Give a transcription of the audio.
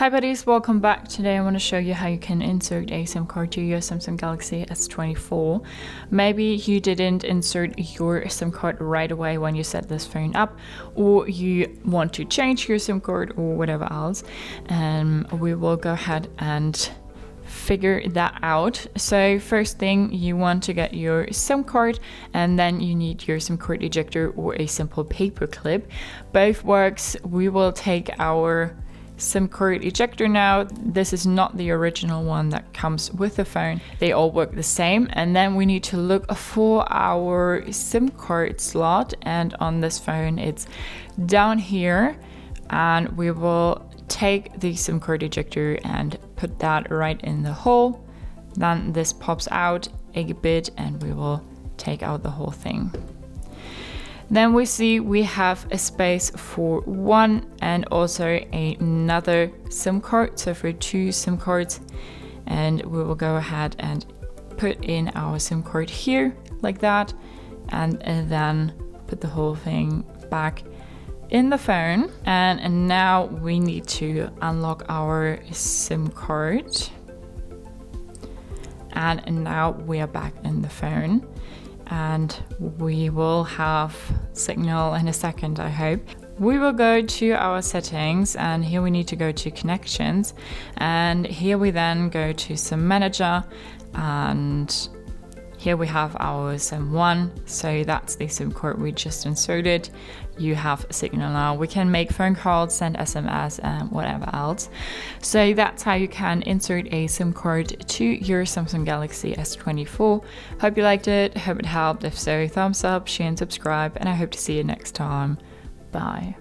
Hi buddies, welcome back. Today I want to show you how you can insert a SIM card to your Samsung Galaxy S24. Maybe you didn't insert your SIM card right away when you set this phone up, or you want to change your SIM card or whatever else. We will go ahead and figure that out. So first thing, you want to get your SIM card, and then you need your SIM card ejector or a simple paper clip. Both works. We will take our SIM card ejector now. This is not the original one that comes with the phone. They all work the same. And then we need to look for our SIM card slot, and on this phone it's down here, and we will take the SIM card ejector and put that right in the hole. Then this pops out a bit and we will take out the whole thing. Then we see we have a space for one and also another SIM card, so for two SIM cards, and we will go ahead and put in our SIM card here like that, and then put the whole thing back in the phone. And now we need to unlock our SIM card, and now we are back in the phone. And we will have signal in a second, I hope. We will go to our settings, and here we need to go to connections, and here we then go to SIM manager, and here we have our SIM1, so that's the SIM card we just inserted. You have signal now. We can make phone calls, send SMS, and whatever else. So that's how you can insert a SIM card to your Samsung Galaxy S24. Hope you liked it, hope it helped. If so, thumbs up, share and subscribe, and I hope to see you next time. Bye.